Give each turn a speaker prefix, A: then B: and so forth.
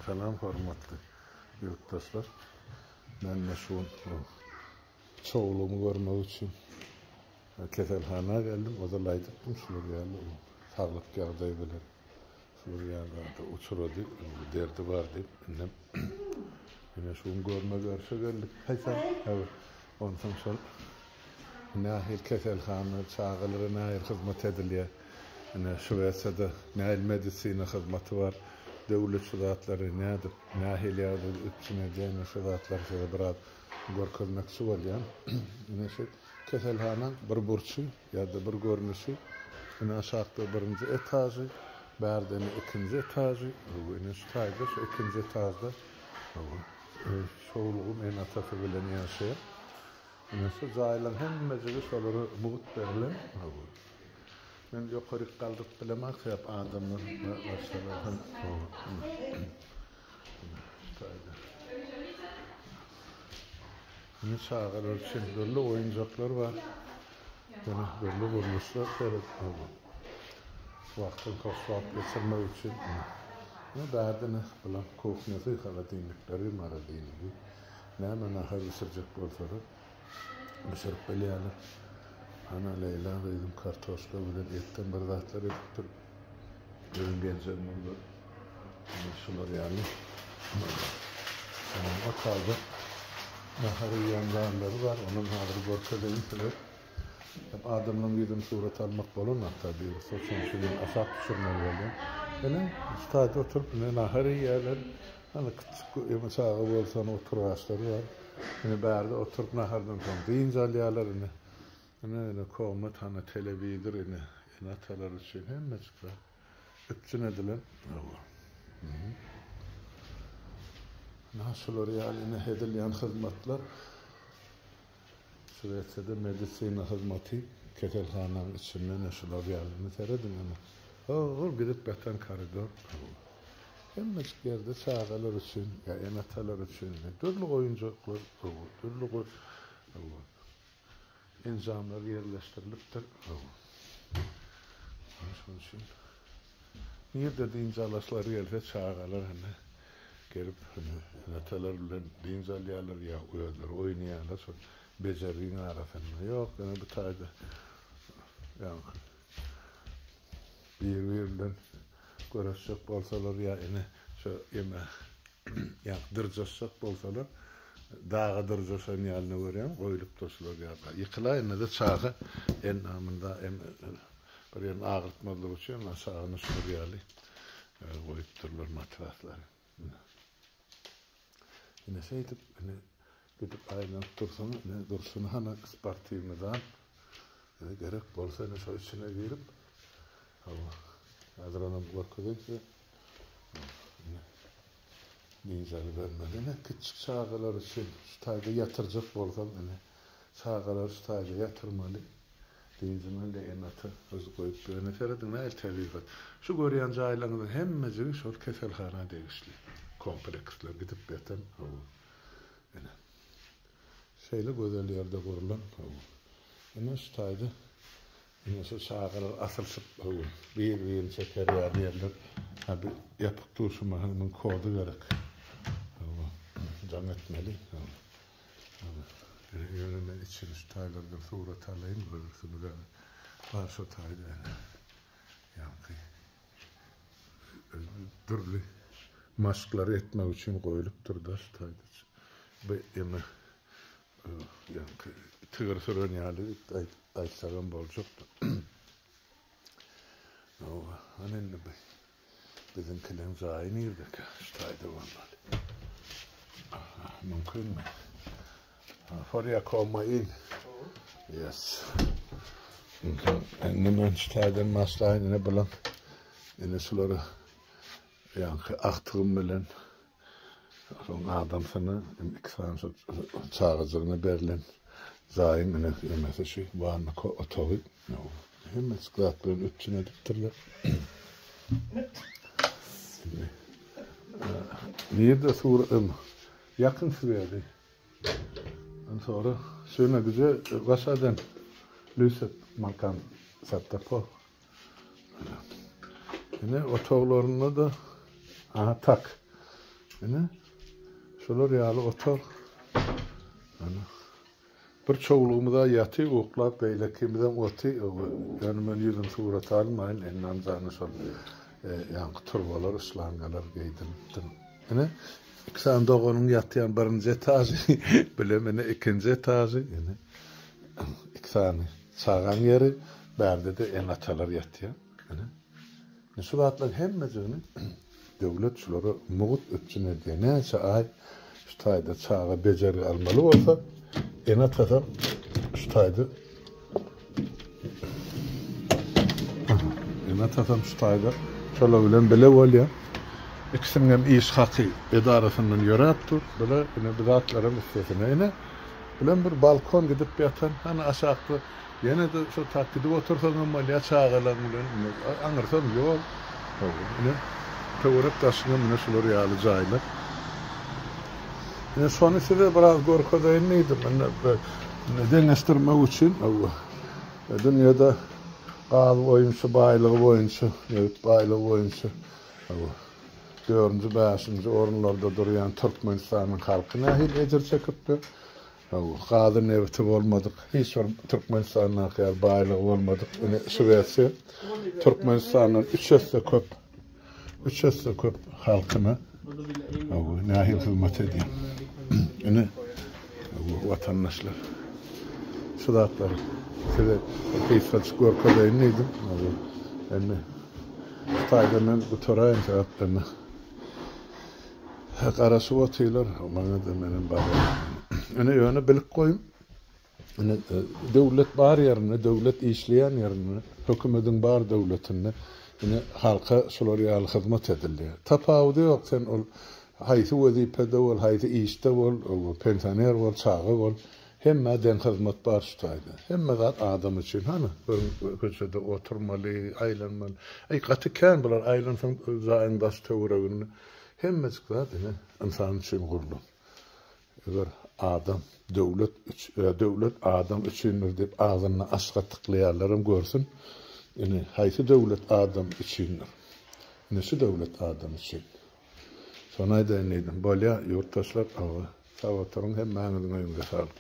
A: Selam hormatly yurttaşlar. Ben de şu çoğulumu görmek için keselhana geldim. O da laydıktım Suriye'yle. Sağlık yağdayı bilen Suriye'de uçuradı. Derdi var deyip. Yine şunu görme görse geldik. Haysan. Evet. Ondan sonra nahil keselhana çağılır, nahil hizmet ediliyor. Şüvesede nahil medisine hizmeti var. Devlet şudatları nedir? Nahil yağdı üstüne diyene şudatları şöyle biraz görkezmek su var yani. Yine şu keselhana bir burçu ya da bir görünüşü. Yine aşağıda birinci etajı, berden ikinci etajı. Yine şu tayda şu ikinci etajda. Çoğuluğum en atası bilen yaşıyor. Yine şu zaylan hem meclis olur muht verilen. Ben yukarı kaldık bilemek yap adamlar başlarım. Yine çağırır için böyle oyuncaklar var. Yani böyle vurmuşlar. Vaktin koşup geçirmek için. Ne derdine falan koknası kaladinlikleri maradinli. Ne hemen ahır ısıracak bolsalar. Mısırıp böyle yani. Ana Leyla dedim kartoşka bile etten bir zatları tuttur. Ürün geleceğim burada. Şunlar yani. O kaldı. Naharı yanlarları var. Onun hazır borçadayım filan. Hep adamla yedim surat almak bolun hatta bir sosyal şeyin asak düşürmeye böyle. Yani stadda oturup naharı yerler. Hani küçük yemesağı bolsan otur ağaçları var. Yani berde oturup nahardan sonra deyince alyalarını. Ne komat hani televizyondur ne atalar için hem mesela üçün edilen nasıl oraya ne hedilen hizmetler süreçte medisine hizmeti keselhananın içinde nasıl oraya ne teredin ama o gidip batan koridor hem yerde çağalar için ya en atalar için türlü oyuncaklar türlü İnsanlar yerleştirilipdir. Onun için nerede dincalaşlar gelse çağırırlar hani gelip hani natalarla dincalarlar ya uyarlar oynayanlar sonra beceriğini arasında yok yani bu tarzda yani birbirinden görüşecek bolsalar ya yine şu yeme yakdıracak bolsalar dağa dırcaşan yerine görüyorum, koyulup dostlar ya. Yıkılayın da çağı en namında en bir yerin ağırtmadığı için aşağını sürüyeli koyup dururlar matrasları. Yine şey edip, gidip aynen dursun hani ispartiyimizden gerek bolsa ne şu içine girip hazırlanıp bakıyorduk Dinzali vermeli. Küçük çağlar için stayda yatıracak bolsam çağlar stayda yatırmalı. Dinzimeli enatı öz koyup böyle teredin el telifat. Şu görüyen caylanın hemmesi şu keselhana değişli. Kompleksler gidip beten yani şeyle güzel yerde kurulan yine stayda yine şu çağlar asılsıp bir çeker yerler abi yapıp dursunmanın kodu gerek. Can etmeli. Yönünden için taylardan surat alayım görürsünüz yani. Var şu tayda yani. Türlü maskları etmek için koyulup durdu tayda. Yani tığır sürün yani aysagan bolacaktu. Annen de bizim kilen zayi nirdik. Tayda var. Mümkün mü? Oraya koymayın. Yes. Hemen staydan maslağın ne bulan. Yine suları yani aktığım bilen son adam sana iksan çağıracağını berlen zayin ne yemesi şey var mı otoğu hem skratların üstüne diktirler. Nerede sorun yakın sürede. Sonra şöyle güzel vasadan lüset makan sattapo. Yine otoğlarına da tak. Ene şolar ýaly otar. Ana bir çoğulumda yatı oklap beyle kimden oty yani men ýüzüm surat almaýyn endan zany şol ýanky turbalar ıslangalar geydim. Ene ikisän dogonuň ýatýan birinji etaji bilemene ikinji etaji ene ikisän çağan ýeri bärde de en atalar ýatýan ene şu zatlar hemmejini döwlet şulary mugut öpçün edýär näçe ay şu taýda çağa bejeri almaly bolsa en atadan şu taýda en atadan şu taýda şola bilen bile bolýar. İkisinden iş hakkı edarasından yörettir. Böyle bidatların üstesine yine. Bilen bir balkon gidip yatan, hani aşağıda yine de şu takkide otursan ama ya çağılan bilen anırsam yok. Yine teorik taşınan yine şular yağlı caylar. Yine sonrası da biraz korkudayım neydim. Neden estirmek için dünyada qal oyuncu, baylığı oyuncu, baylığı oyuncu. 4-nji, 5-nji orunlarda durýan Türkmenistanyň halkyna hil ejir çekipdi. Gady nebeti bolmadyk. Hiç bir Türkmenistanyň ýa baýlygy bolmadyk. Ine Şwediýa Türkmenistanyň 3 ýetse köp halkyna nähil hyzmat edýär. Ine watandaşlar. Şu zatlar size keyifli görkezlerini neydim? Ene Taydan bu torayın taraflarına qarası otylar, mana da menin bagym. Ene ýöne bilip goýum. Ene döwlet bar ýerine, döwlet işleýän ýerine, hökümetiň bar döwletine, ene halka şolar ýaly hyzmat edilýär. Tapawudy ýok, sen ol haýsy wezipede bol, haýsy işde bol, pensioner bol, çağı bol, hemmeden hyzmat bar şutaýdy. Hemme zat adam üçin hany bir köçede oturmaly, aýlanmaly. Gaty kän bular aýlansaň zaýyndaş töweregini hemme zat insan üçin gurulur. Eger adam döwlet adam üçindir dep ağzyny aşga tıklaýarlarym görsin. Ene haýsy döwlet adam üçindir. Näçe döwlet adam üçin. Şonaýda nädem bolýa ýurtdaşlar, sawatlaryň hemmäňiziň öňünde sağlyk.